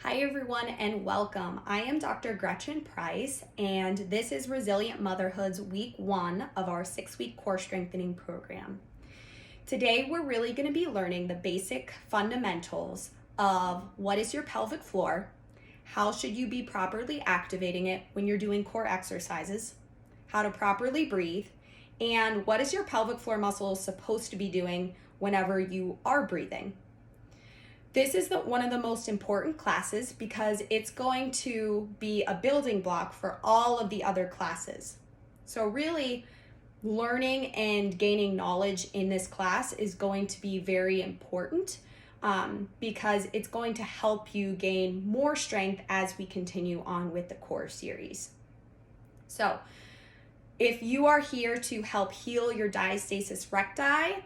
Hi everyone and welcome. I am Dr. Gretchen Price and this is Resilient Motherhood's week 1 of our 6-week core strengthening program. Today we're really going to be learning the basic fundamentals of what is your pelvic floor, how should you be properly activating it when you're doing core exercises, how to properly breathe, and what is your pelvic floor muscle supposed to be doing whenever you are breathing. This is one of the most important classes because it's going to be a building block for all of the other classes. So really, learning and gaining knowledge in this class is going to be very important because it's going to help you gain more strength as we continue on with the core series. So if you are here to help heal your diastasis recti,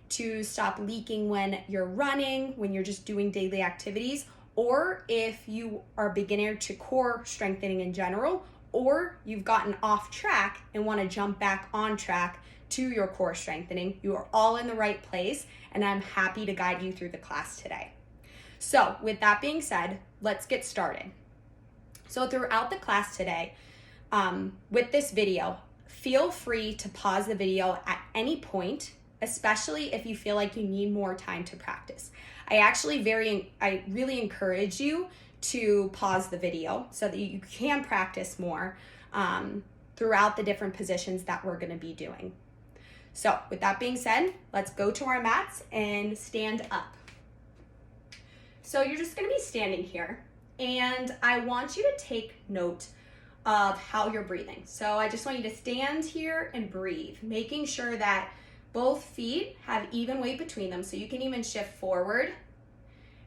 to stop leaking when you're running, when you're just doing daily activities, or if you are a beginner to core strengthening in general, or you've gotten off track and want to jump back on track to your core strengthening, you are all in the right place, and I'm happy to guide you through the class today. So with that being said, let's get started. So throughout the class today, with this video, feel free to pause the video at any point, especially if you feel like you need more time to practice. I really encourage you to pause the video so that you can practice more throughout the different positions that we're going to be doing. So with that being said, let's go to our mats and stand up. So you're just going to be standing here, and I want you to take note of how you're breathing. So I just want you to stand here and breathe, making sure that both feet have even weight between them, so you can even shift forward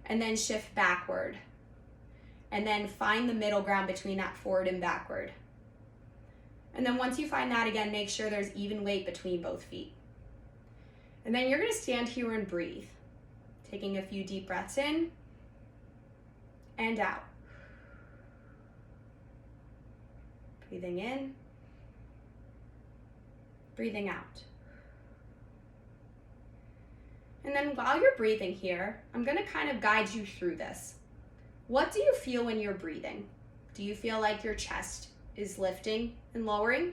and then shift backward. And then find the middle ground between that forward and backward. And then once you find that again, make sure there's even weight between both feet. And then you're gonna stand here and breathe, taking a few deep breaths in and out. Breathing in, breathing out. And then while you're breathing here, I'm going to kind of guide you through this. What do you feel when you're breathing? Do you feel like your chest is lifting and lowering?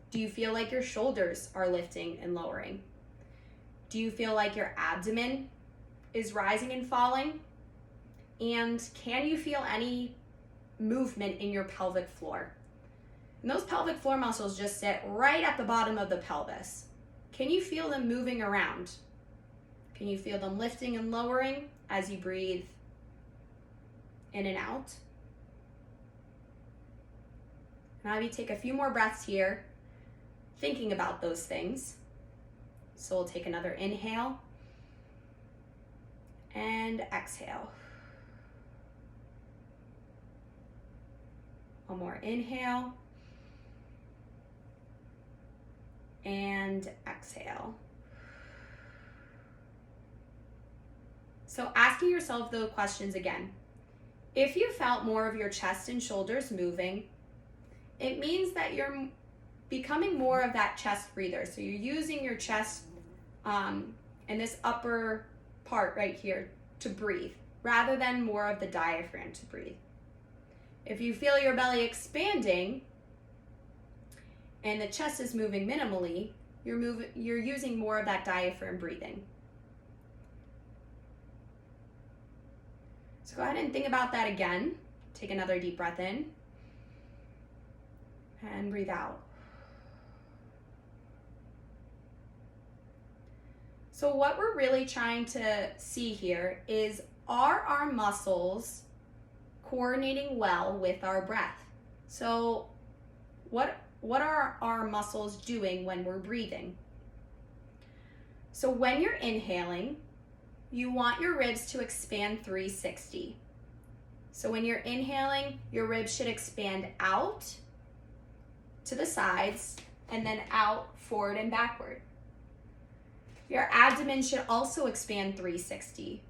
Do you feel like your shoulders are lifting and lowering? Do you feel like your abdomen is rising and falling? And can you feel any movement in your pelvic floor? And those pelvic floor muscles just sit right at the bottom of the pelvis. Can you feel them moving around? Can you feel them lifting and lowering as you breathe in and out? Now you take a few more breaths here, thinking about those things. So we'll take another inhale and exhale. One more inhale and exhale. So asking yourself those questions again. If you felt more of your chest and shoulders moving, it means that you're becoming more of that chest breather. So you're using your chest and this upper part right here to breathe, rather than more of the diaphragm to breathe. If you feel your belly expanding and the chest is moving minimally, you're using more of that diaphragm breathing. So go ahead and think about that again. Take another deep breath in and breathe out. So what we're really trying to see here is, are our muscles coordinating well with our breath? So what are our muscles doing when we're breathing? So when you're inhaling, you want your ribs to expand 360. So when you're inhaling, your ribs should expand out to the sides and then out, forward, and backward. Your abdomen should also expand 360.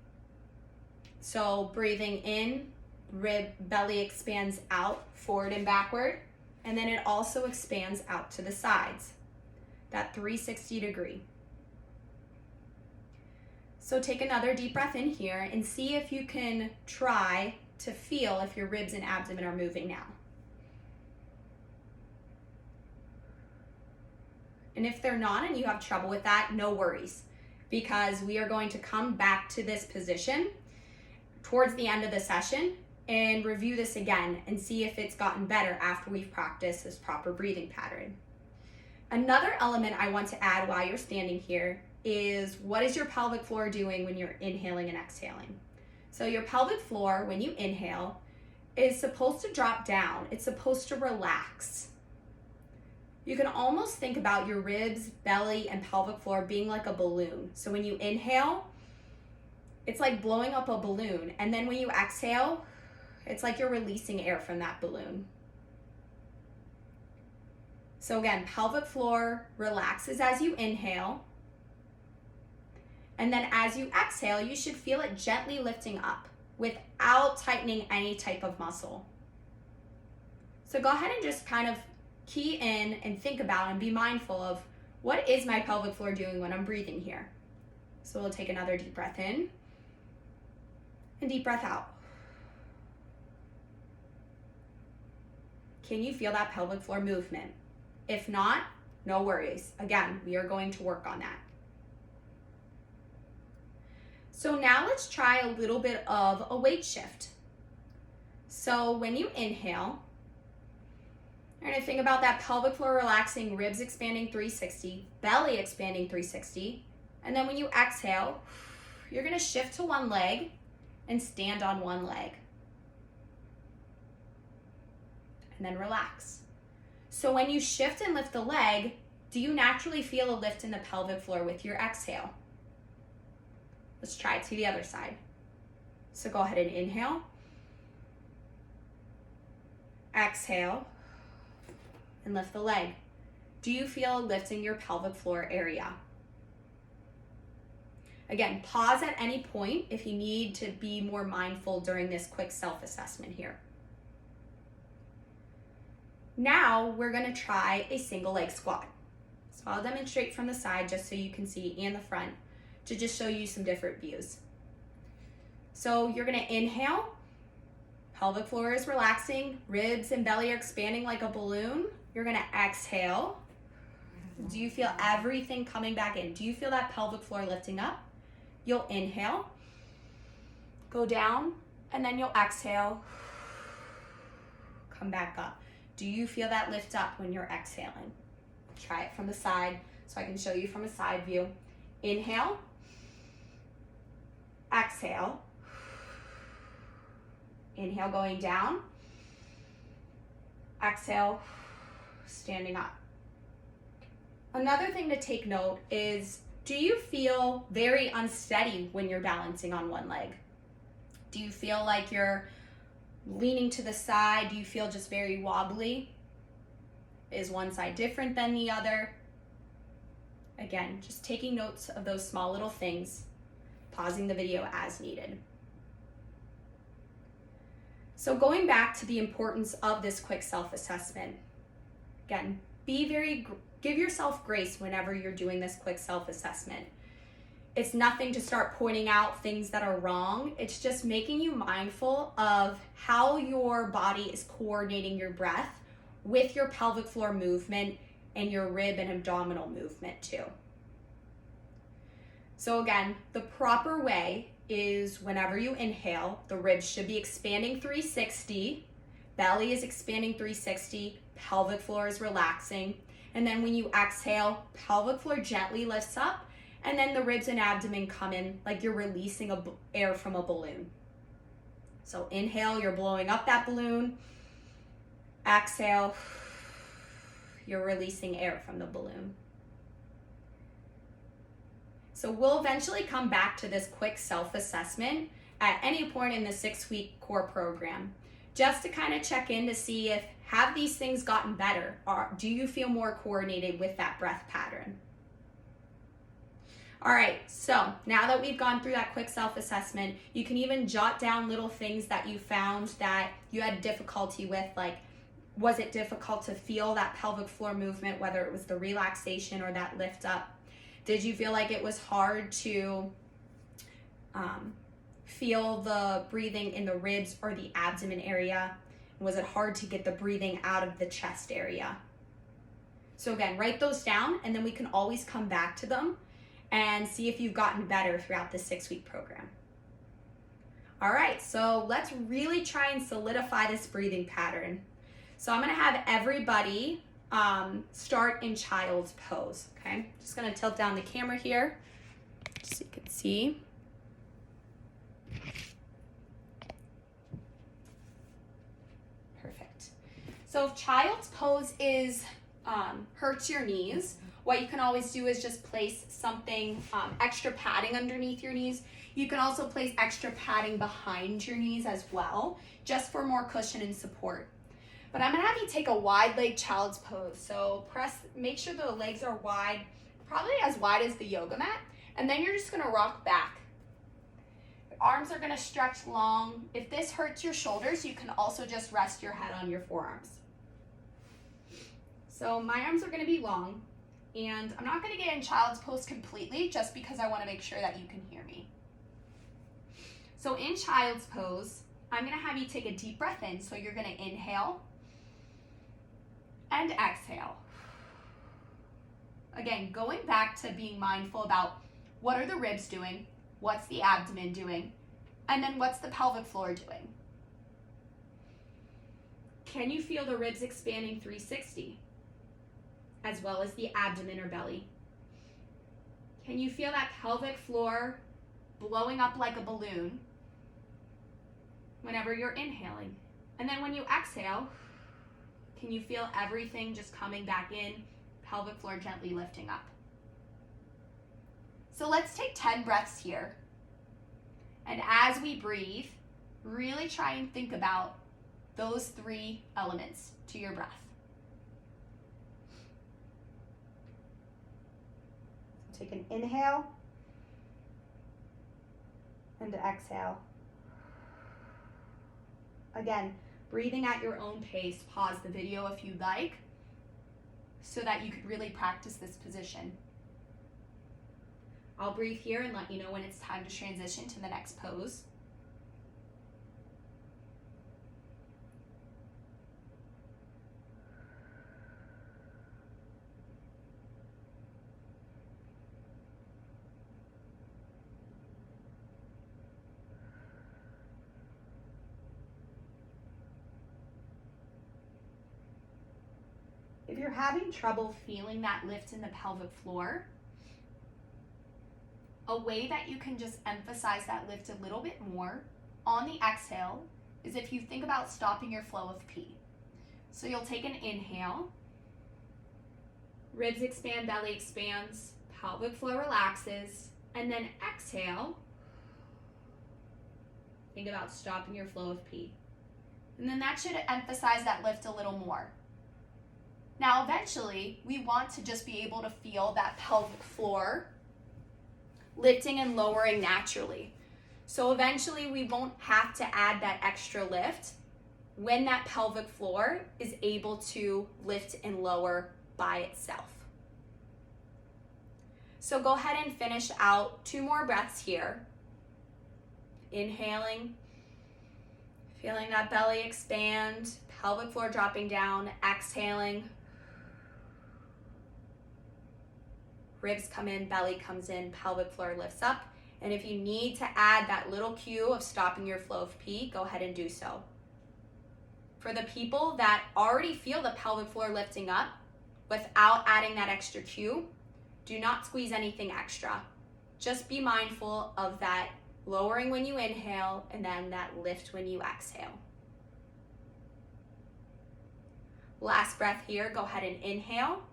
So breathing in, belly expands out, forward and backward, and then it also expands out to the sides, that 360 degree. So take another deep breath in here and see if you can try to feel if your ribs and abdomen are moving now. And if they're not and you have trouble with that, no worries, because we are going to come back to this position towards the end of the session and review this again and see if it's gotten better after we've practiced this proper breathing pattern. Another element I want to add while you're standing here is, what is your pelvic floor doing when you're inhaling and exhaling? So your pelvic floor, when you inhale, is supposed to drop down. It's supposed to relax. You can almost think about your ribs, belly, and pelvic floor being like a balloon. So when you inhale, it's like blowing up a balloon. And then when you exhale, it's like you're releasing air from that balloon. So again, pelvic floor relaxes as you inhale. And then as you exhale, you should feel it gently lifting up without tightening any type of muscle. So go ahead and just kind of key in and think about and be mindful of, what is my pelvic floor doing when I'm breathing here? So we'll take another deep breath in and deep breath out. Can you feel that pelvic floor movement? If not, no worries. Again, we are going to work on that. So now let's try a little bit of a weight shift. So when you inhale, you're going to think about that pelvic floor relaxing, ribs expanding 360, belly expanding 360. And then when you exhale, you're going to shift to one leg and stand on one leg. And then relax. So when you shift and lift the leg, do you naturally feel a lift in the pelvic floor with your exhale? Let's try it to the other side. So go ahead and inhale. Exhale. And lift the leg. Do you feel a lift in your pelvic floor area? Again, pause at any point if you need to be more mindful during this quick self-assessment here. Now we're going to try a single leg squat. So I'll demonstrate from the side just so you can see, and the front, to just show you some different views. So you're going to inhale. Pelvic floor is relaxing. Ribs and belly are expanding like a balloon. You're going to exhale. Do you feel everything coming back in? Do you feel that pelvic floor lifting up? You'll inhale, go down, and then you'll exhale, come back up. Do you feel that lift up when you're exhaling? Try it from the side so I can show you from a side view. Inhale, exhale, inhale going down, exhale, standing up. Another thing to take note is, do you feel very unsteady when you're balancing on one leg? Do you feel like you're leaning to the side? Do you feel just very wobbly? Is one side different than the other? Again, just taking notes of those small little things, pausing the video as needed. So going back to the importance of this quick self-assessment, again, give yourself grace whenever you're doing this quick self-assessment. It's nothing to start pointing out things that are wrong. It's just making you mindful of how your body is coordinating your breath with your pelvic floor movement and your rib and abdominal movement too. So again, the proper way is, whenever you inhale, the ribs should be expanding 360, belly is expanding 360, pelvic floor is relaxing. And then when you exhale, pelvic floor gently lifts up, and then the ribs and abdomen come in like you're releasing air from a balloon. So inhale, you're blowing up that balloon. Exhale, you're releasing air from the balloon. So we'll eventually come back to this quick self-assessment at any point in the 6-week core program, just to kind of check in to see if, have these things gotten better, or do you feel more coordinated with that breath pattern? All right, so now that we've gone through that quick self-assessment, you can even jot down little things that you found that you had difficulty with, like, was it difficult to feel that pelvic floor movement, whether it was the relaxation or that lift up? Did you feel like it was hard to feel the breathing in the ribs or the abdomen area? Was it hard to get the breathing out of the chest area? So again, write those down, and then we can always come back to them and see if you've gotten better throughout the 6-week program. All right, so let's really try and solidify this breathing pattern. So I'm gonna have everybody start in child's pose, okay? Just gonna tilt down the camera here so you can see. Perfect. So if child's pose is hurts your knees, what you can always do is just place something, extra padding underneath your knees. You can also place extra padding behind your knees as well, just for more cushion and support. But I'm gonna have you take a wide leg child's pose. So make sure the legs are wide, probably as wide as the yoga mat, and then you're just gonna rock back. Arms are gonna stretch long. If this hurts your shoulders, you can also just rest your head on your forearms. So my arms are gonna be long, and I'm not gonna get in child's pose completely just because I wanna make sure that you can hear me. So in child's pose, I'm gonna have you take a deep breath in. So you're gonna inhale and exhale. Again, going back to being mindful about what are the ribs doing, what's the abdomen doing, and then what's the pelvic floor doing. Can you feel the ribs expanding 360, as well as the abdomen or belly? Can you feel that pelvic floor blowing up like a balloon whenever you're inhaling? And then when you exhale, can you feel everything just coming back in, pelvic floor gently lifting up? So let's take 10 breaths here. And as we breathe, really try and think about those 3 elements to your breath. So take an inhale and exhale. Again, breathing at your own pace. Pause the video if you'd like, so that you could really practice this position. I'll breathe here and let you know when it's time to transition to the next pose. If you're having trouble feeling that lift in the pelvic floor, a way that you can just emphasize that lift a little bit more on the exhale is if you think about stopping your flow of pee. So you'll take an inhale, ribs expand, belly expands, pelvic floor relaxes, and then exhale, think about stopping your flow of pee. And then that should emphasize that lift a little more. Now, eventually, we want to just be able to feel that pelvic floor lifting and lowering naturally. So eventually, we won't have to add that extra lift when that pelvic floor is able to lift and lower by itself. So go ahead and finish out 2 more breaths here. Inhaling, feeling that belly expand, pelvic floor dropping down, exhaling. Ribs come in, belly comes in, pelvic floor lifts up. And if you need to add that little cue of stopping your flow of pee, go ahead and do so. For the people that already feel the pelvic floor lifting up without adding that extra cue, do not squeeze anything extra. Just be mindful of that lowering when you inhale and then that lift when you exhale. Last breath here, go ahead and inhale.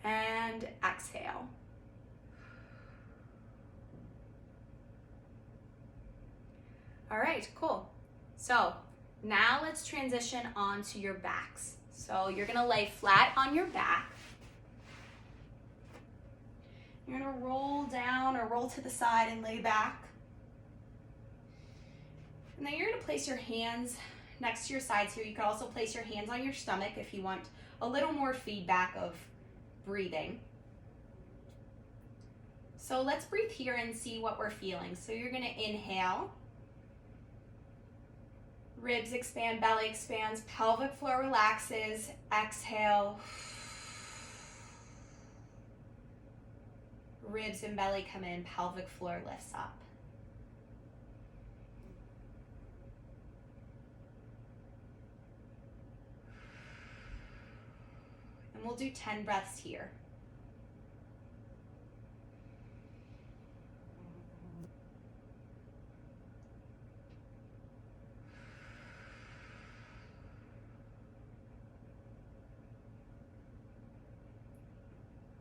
And exhale. All right, cool. So now let's transition on to your backs. So you're gonna lay flat on your back. You're gonna roll down or roll to the side and lay back. And then you're gonna place your hands next to your sides here. You can also place your hands on your stomach if you want a little more feedback of breathing. So let's breathe here and see what we're feeling. So you're gonna inhale. Ribs expand, belly expands, pelvic floor relaxes. Exhale. Ribs and belly come in, pelvic floor lifts up. And we'll do 10 breaths here.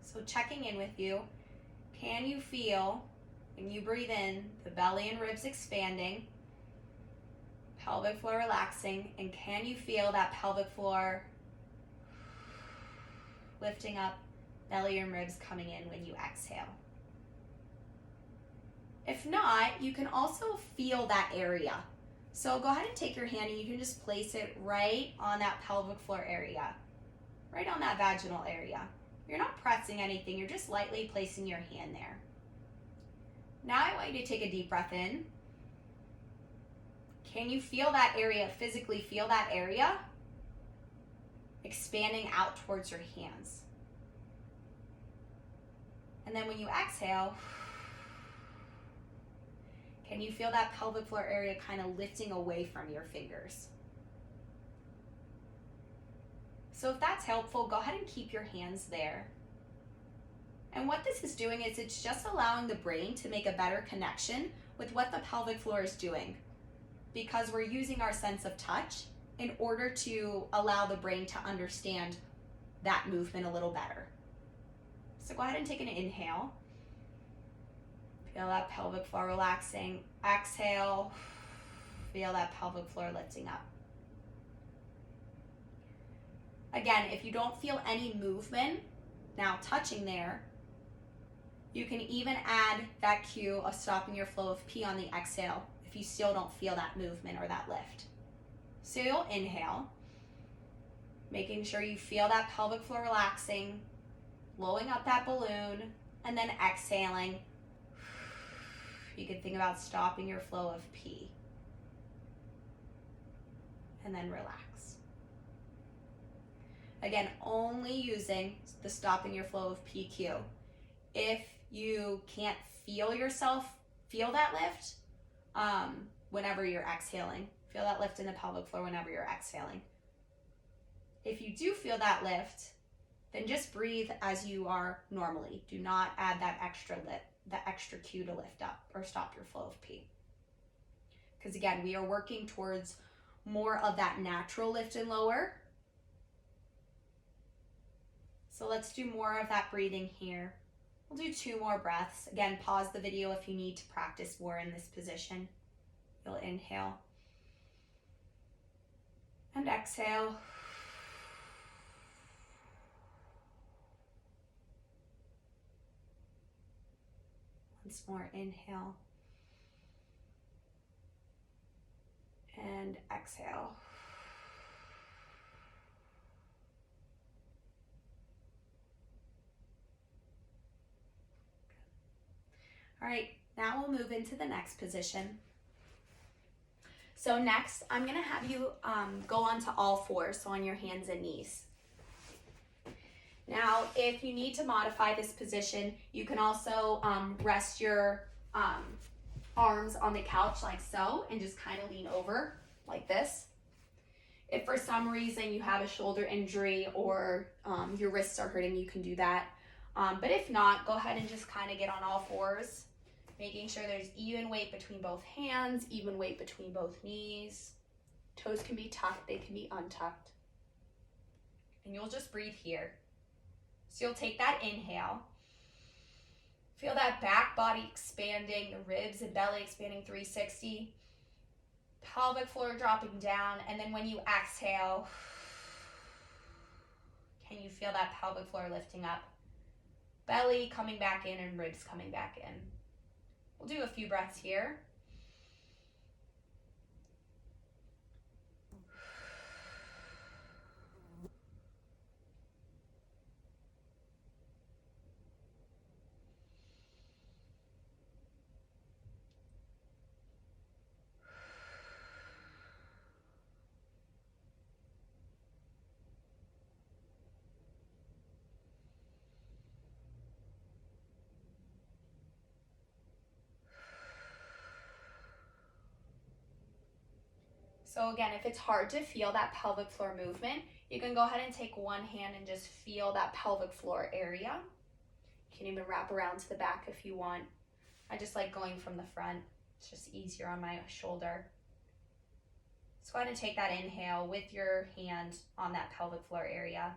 So checking in with you, can you feel, when you breathe in, the belly and ribs expanding, pelvic floor relaxing, and can you feel that pelvic floor lifting up, belly and ribs coming in when you exhale? If not, you can also feel that area. So go ahead and take your hand and you can just place it right on that pelvic floor area, right on that vaginal area. You're not pressing anything, you're just lightly placing your hand there. Now I want you to take a deep breath in. Can you feel that area, physically feel that area expanding out towards your hands? And then when you exhale, can you feel that pelvic floor area kind of lifting away from your fingers? So if that's helpful, go ahead and keep your hands there. And what this is doing is it's just allowing the brain to make a better connection with what the pelvic floor is doing, because we're using our sense of touch in order to allow the brain to understand that movement a little better. So go ahead and take an inhale. Feel that pelvic floor relaxing. Exhale. Feel that pelvic floor lifting up. Again, if you don't feel any movement now touching there, you can even add that cue of stopping your flow of pee on the exhale if you still don't feel that movement or that lift. So you'll inhale, making sure you feel that pelvic floor relaxing, blowing up that balloon, and then exhaling. You can think about stopping your flow of pee. And then relax. Again, only using the stopping your flow of pee cue. If you can't feel yourself, feel that lift whenever you're exhaling. Feel that lift in the pelvic floor whenever you're exhaling. If you do feel that lift, then just breathe as you are normally. Do not add that extra cue to lift up or stop your flow of pee. Because again, we are working towards more of that natural lift and lower. So let's do more of that breathing here. We'll do 2 more breaths. Again, pause the video if you need to practice more in this position. You'll inhale and exhale. Once more, inhale and exhale. All right, now we'll move into the next position. So next, I'm gonna have you go onto all fours, so on your hands and knees. Now, if you need to modify this position, you can also rest your arms on the couch like so, and just kind of lean over like this. If for some reason you have a shoulder injury or your wrists are hurting, you can do that. But if not, go ahead and just kind of get on all fours, making sure there's even weight between both hands, even weight between both knees. Toes can be tucked, they can be untucked. And you'll just breathe here. So you'll take that inhale. Feel that back body expanding, the ribs and belly expanding 360. Pelvic floor dropping down, and then when you exhale, can you feel that pelvic floor lifting up? Belly coming back in and ribs coming back in. We'll do a few breaths here. So again, if it's hard to feel that pelvic floor movement, you can go ahead and take one hand and just feel that pelvic floor area. You can even wrap around to the back if you want. I just like going from the front. It's just easier on my shoulder. So go ahead and take that inhale with your hand on that pelvic floor area.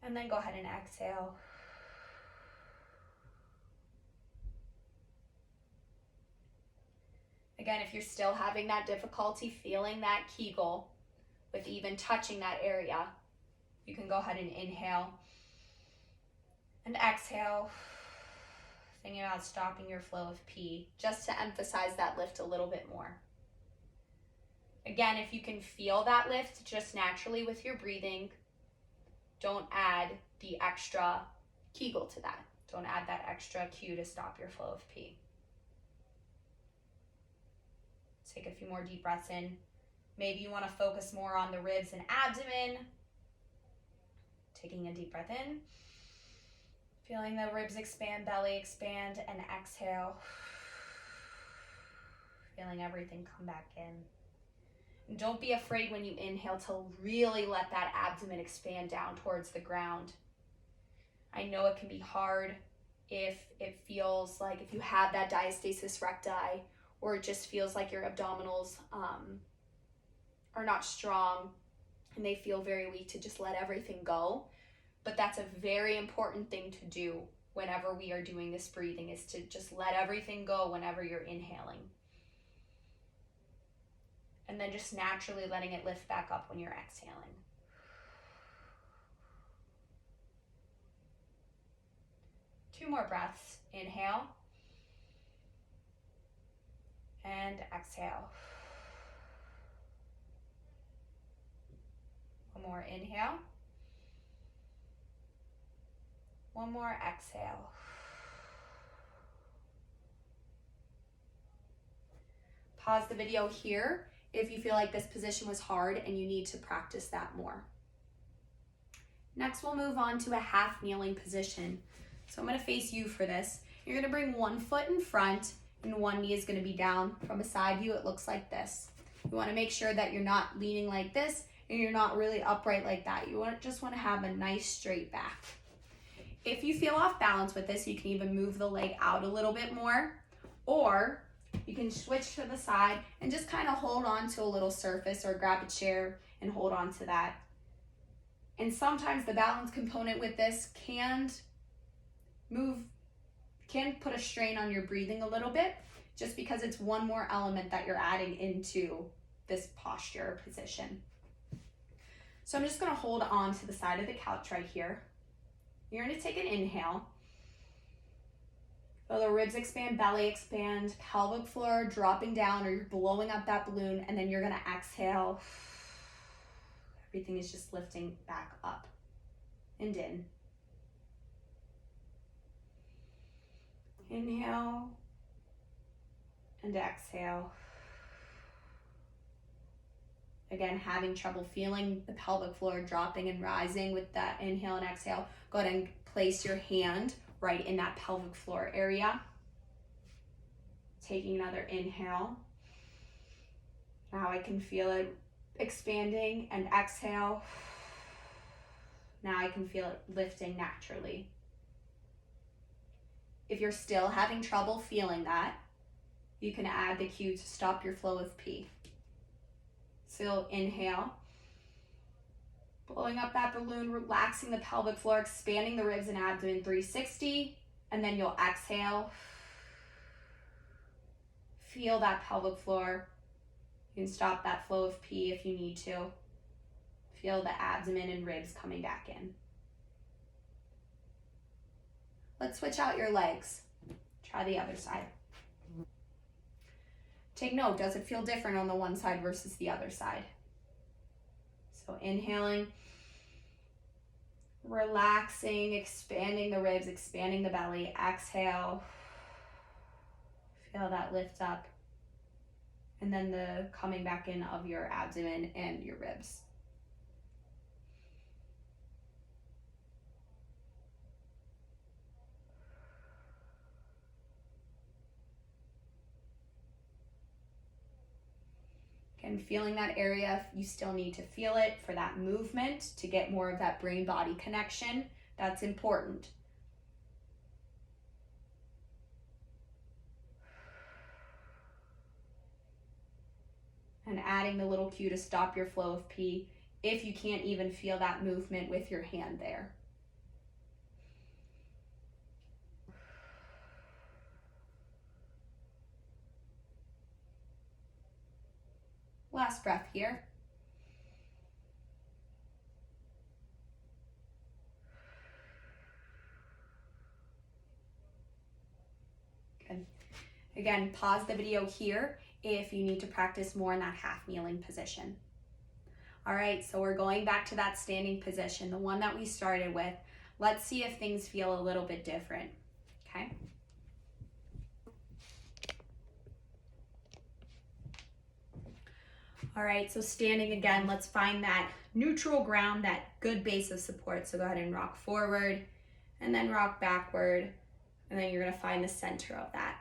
And then go ahead and exhale. Again, if you're still having that difficulty feeling that Kegel with even touching that area, you can go ahead and inhale and exhale, thinking about stopping your flow of pee, just to emphasize that lift a little bit more. Again, if you can feel that lift just naturally with your breathing, don't add the extra Kegel to that. Don't add that extra cue to stop your flow of pee. Take a few more deep breaths in. Maybe you want to focus more on the ribs and abdomen. Taking a deep breath in. Feeling the ribs expand, belly expand, and exhale. Feeling everything come back in. And don't be afraid when you inhale to really let that abdomen expand down towards the ground. I know it can be hard if it feels like if you have that diastasis recti, or it just feels like your abdominals are not strong and they feel very weak, to just let everything go. But that's a very important thing to do whenever we are doing this breathing, is to just let everything go whenever you're inhaling. And then just naturally letting it lift back up when you're exhaling. Two more breaths. Inhale. And exhale. One more inhale. One more exhale. Pause the video here if you feel like this position was hard and you need to practice that more. Next, we'll move on to a half kneeling position. So I'm going to face you for this. You're going to bring one foot in front and one knee is going to be down. From a side view, it looks like this. You want to make sure that you're not leaning like this and you're not really upright like that. You just want to have a nice straight back. If you feel off balance with this, you can even move the leg out a little bit more, or you can switch to the side and just kind of hold on to a little surface or grab a chair and hold on to that. And sometimes the balance component with this can put a strain on your breathing a little bit, just because it's one more element that you're adding into this posture position. So I'm just going to hold on to the side of the couch right here. You're going to take an inhale. Feel the ribs expand, belly expand, pelvic floor dropping down, or you're blowing up that balloon, and then you're going to exhale. Everything is just lifting back up and in. Inhale and exhale. Again, having trouble feeling the pelvic floor dropping and rising with that inhale and exhale, go ahead and place your hand right in that pelvic floor area. Taking another inhale. Now I can feel it expanding, and exhale. Now I can feel it lifting naturally. If you're still having trouble feeling that, you can add the cue to stop your flow of pee. So inhale, blowing up that balloon, relaxing the pelvic floor, expanding the ribs and abdomen 360, and then you'll exhale. Feel that pelvic floor. You can stop that flow of pee if you need to. Feel the abdomen and ribs coming back in. Let's switch out your legs. Try the other side. Take note, does it feel different on the one side versus the other side? So inhaling, relaxing, expanding the ribs, expanding the belly. Exhale. Feel that lift up. And then the coming back in of your abdomen and your ribs. And feeling that area, if you still need to feel it for that movement to get more of that brain-body connection, that's important. And adding the little cue to stop your flow of pee if you can't even feel that movement with your hand there. Last breath here. Good. Again, pause the video here if you need to practice more in that half kneeling position. All right, so we're going back to that standing position, the one that we started with. Let's see if things feel a little bit different, okay? All right, so standing again, let's find that neutral ground, that good base of support. So go ahead and rock forward and then rock backward, and then you're gonna find the center of that.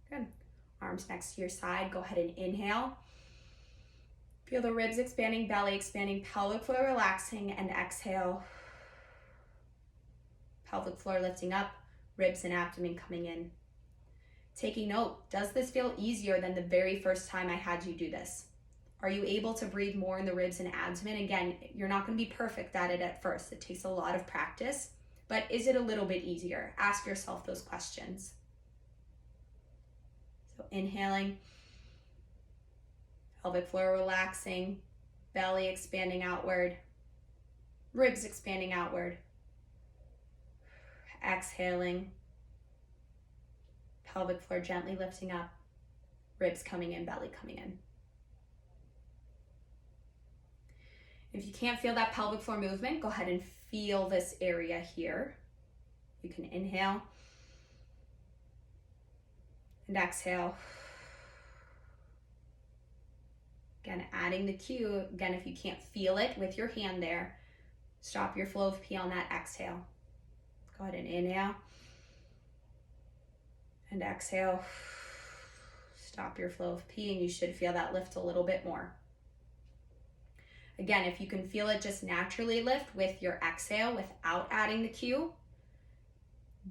Good. Arms next to your side, go ahead and inhale. Feel the ribs expanding, belly expanding, pelvic floor relaxing, and exhale. Pelvic floor lifting up, ribs and abdomen coming in. Taking note, does this feel easier than the very first time I had you do this? Are you able to breathe more in the ribs and abdomen? Again, you're not going to be perfect at it at first. It takes a lot of practice, but is it a little bit easier? Ask yourself those questions. So inhaling, pelvic floor relaxing, belly expanding outward, ribs expanding outward. Exhaling, pelvic floor gently lifting up, ribs coming in, belly coming in. If you can't feel that pelvic floor movement, go ahead and feel this area here. You can inhale and exhale. Again, adding the cue. Again, if you can't feel it with your hand there, stop your flow of pee on that exhale. Go ahead and inhale and exhale. Stop your flow of pee and you should feel that lift a little bit more. Again, if you can feel it just naturally lift with your exhale without adding the cue,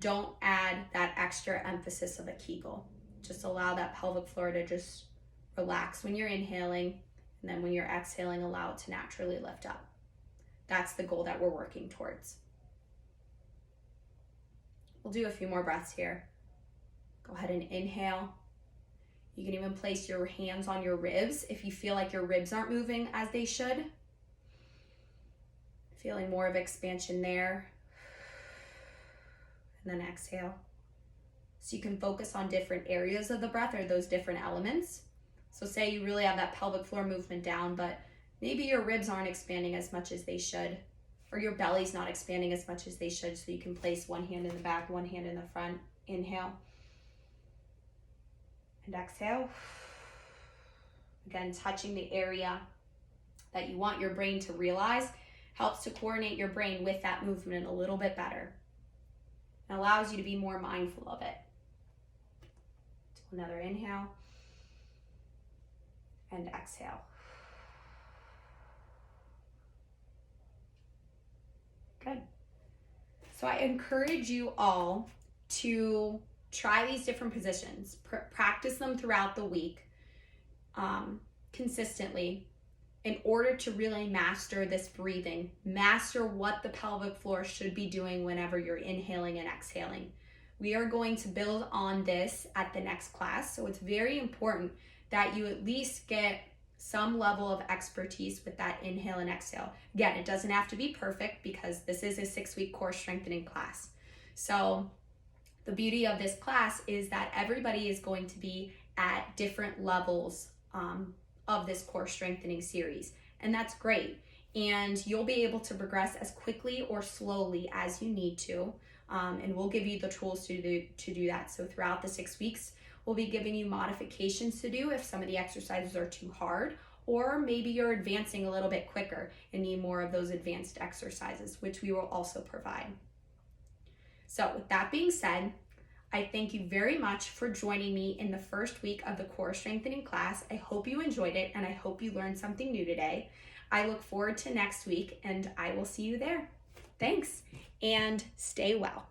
don't add that extra emphasis of a Kegel. Just allow that pelvic floor to just relax when you're inhaling, and then when you're exhaling, allow it to naturally lift up. That's the goal that we're working towards. We'll do a few more breaths here. Go ahead and inhale. You can even place your hands on your ribs if you feel like your ribs aren't moving as they should. Feeling more of expansion there. And then exhale. So you can focus on different areas of the breath or those different elements. So say you really have that pelvic floor movement down, but maybe your ribs aren't expanding as much as they should, or your belly's not expanding as much as they should, so you can place one hand in the back, one hand in the front. Inhale and exhale. Again, touching the area that you want your brain to realize helps to coordinate your brain with that movement a little bit better. It allows you to be more mindful of it. So another inhale and exhale. Good. So I encourage you all to try these different positions, practice them throughout the week consistently in order to really master this breathing, master what the pelvic floor should be doing whenever you're inhaling and exhaling. We are going to build on this at the next class, so it's very important that you at least get some level of expertise with that inhale and exhale. Again, it doesn't have to be perfect because this is a 6-week core strengthening class. So the beauty of this class is that everybody is going to be at different levels of this core strengthening series, and that's great. And you'll be able to progress as quickly or slowly as you need to, and we'll give you the tools to do that. So throughout the 6 weeks, we'll be giving you modifications to do if some of the exercises are too hard, or maybe you're advancing a little bit quicker and need more of those advanced exercises, which we will also provide. So with that being said, I thank you very much for joining me in the first week of the core strengthening class. I hope you enjoyed it and I hope you learned something new today. I look forward to next week and I will see you there. Thanks and stay well.